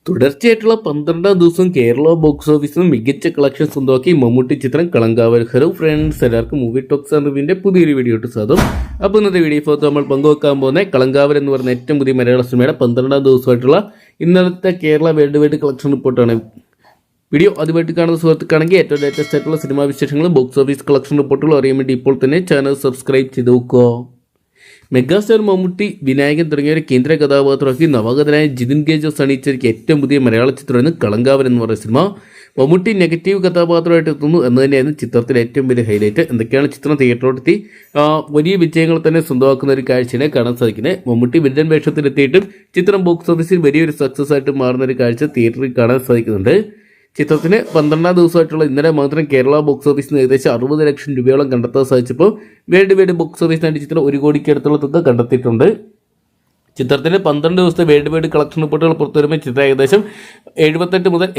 തുടർച്ചയായിട്ടുള്ള 12ാം ദിവസം കേരള ബോക്സ് ഓഫീസിൽ മികച്ച കളക്ഷൻ സ്വന്തമാക്കി മമ്മൂട്ടി ചിത്രം കളങ്കാവൽ. ഹലോ ഫ്രണ്ട്സ്, എല്ലാവർക്കും മൂവി ടോക്സ് ആൻഡ് റിവ്യൂവിന്റെ പുതിയൊരു വീഡിയോ ഇട്ട് സ്വാഗതം. അപ്പോൾ ഇന്നത്തെ വീഡിയോ ഫോട്ടോ നമ്മൾ പങ്കുവെക്കാൻ പോകുന്ന കളങ്കാവൽ എന്ന് പറയുന്ന ഏറ്റവും പുതിയ മലയാള സിനിമയുടെ 12ാം ദിവസമായിട്ടുള്ള ഇന്നലത്തെ കേരള വേൾഡ് വൈഡ് കളക്ഷൻ റിപ്പോർട്ടാണ്. വീഡിയോ ആദ്യമായിട്ട് കാണുന്ന സുഹൃത്തുക്കാണെങ്കിൽ ഏറ്റവും ലേറ്റസ്റ്റ് ആയിട്ടുള്ള സിനിമാ വിശേഷങ്ങളും ബോക്സ് ഓഫീസ് കളക്ഷൻ റിപ്പോർട്ടുകളും അറിയാൻ വേണ്ടി ഇപ്പോൾ തന്നെ ചാനൽ സബ്സ്ക്രൈബ് ചെയ്ത് നോക്കുക. മെഗാസ്റ്റാർ മമ്മൂട്ടി, വിനായകൻ തുടങ്ങിയവരെ കേന്ദ്ര കഥാപാത്രമാക്കി നവാഗതനായ ജിതിൻ കെ ജോസ് അണിയിച്ചൊരുക്കിയ ഏറ്റവും പുതിയ മലയാള ചിത്രമാണ് കളങ്കാവൽ എന്ന് പറയുന്ന സിനിമ. മമ്മൂട്ടി നെഗറ്റീവ് കഥാപാത്രമായിട്ട് എത്തുന്നു എന്ന് തന്നെയായിരുന്നു ചിത്രത്തിലെ ഏറ്റവും വലിയ ഹൈലൈറ്റ്. എന്തൊക്കെയാണ് ചിത്രം തിയേറ്ററിലെത്തി വലിയ വിജയങ്ങൾ തന്നെ സ്വന്തമാക്കുന്ന ഒരു കാഴ്ചയെ കാണാൻ സാധിക്കുന്നത്. മമ്മൂട്ടി വില്ലൻ വേഷത്തിലെത്തിയിട്ടും ചിത്രം ബോക്സ് ഓഫീസിൽ വലിയൊരു സക്സസ് ആയിട്ട് മാറുന്ന ഒരു കാഴ്ച തിയേറ്ററിൽ കാണാൻ സാധിക്കുന്നുണ്ട്. ചിത്രത്തിന് 12ാം ദിവസമായിട്ടുള്ള ഇന്നലെ മാത്രം കേരള ബോക്സ് ഓഫീസിൽ നിന്ന് ഏകദേശം 60 ലക്ഷം രൂപയോളം കണ്ടെത്താൻ സാധിച്ചപ്പോൾ വേൾഡ് വൈഡ് ബോക്സ് ഓഫീസിനായിട്ട് ചിത്രം 1 കോടിക്ക് അടുത്തുള്ള തുക കണ്ടെത്തിയിട്ടുണ്ട്. ചിത്രത്തിന് 12 ദിവസത്തെ വേൾഡ് വൈഡ് കളക്ഷൻ റിപ്പോർട്ടുകൾ പുറത്തുവരുമ്പോൾ ചിത്രം ഏകദേശം 78 മുതൽ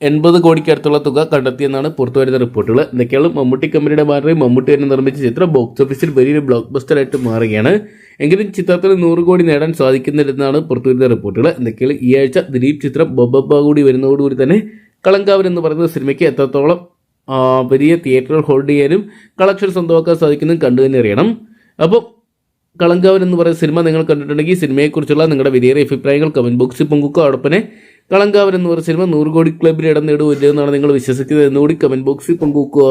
80 കോടിക്ക് അടുത്തുള്ള തുക കണ്ടെത്തിയെന്നാണ് പുറത്തുവരുന്ന റിപ്പോർട്ടുകൾ. എന്തൊക്കെയാണ് മമ്മൂട്ടി കമ്പനിയുടെ ഭാഗമായി മമ്മൂട്ടി തന്നെ നിർമ്മിച്ച ചിത്രം ബോക്സ് ഓഫീസിൽ വലിയൊരു ബ്ലോക്ക് ബസ്റ്ററായിട്ട് മാറുകയാണ്. എങ്കിലും ചിത്രത്തിന് 100 കോടി നേടാൻ സാധിക്കുന്നില്ലെന്നാണ് പുറത്തുവരുന്ന റിപ്പോർട്ടുകൾ. എന്തൊക്കെയാണ് ഈ ആഴ്ച ദിലീപ് ചിത്രം ബൊബ്ബ കൂടി വരുന്നതോടുകൂടി തന്നെ കളങ്കാവൽ എന്ന് പറയുന്ന സിനിമയ്ക്ക് എത്രത്തോളം വലിയ തിയേറ്ററുകൾ ഹോൾഡ് ചെയ്യാനും കളക്ഷൻ സ്വന്തമാക്കാൻ സാധിക്കുന്നതും കണ്ടു തന്നെ അറിയണം. അപ്പോൾ കളങ്കാവൽ എന്ന് പറയുന്ന സിനിമ നിങ്ങൾ കണ്ടിട്ടുണ്ടെങ്കിൽ സിനിമയെക്കുറിച്ചുള്ള നിങ്ങളുടെ വലിയ അഭിപ്രായങ്ങൾ കമൻറ്റ് ബോക്സിൽ പങ്കുവെക്കുക. അതോടൊപ്പം കളങ്കാവൽ എന്ന് പറയുന്ന സിനിമ 100 കോടി ക്ലബിൽ ഇടം നേടുമല്ലോ എന്നാണ് നിങ്ങൾ വിശ്വസിക്കുന്നത് എന്നുകൂടി കമൻറ്റ് ബോക്സിൽ പങ്കുവെക്കുക.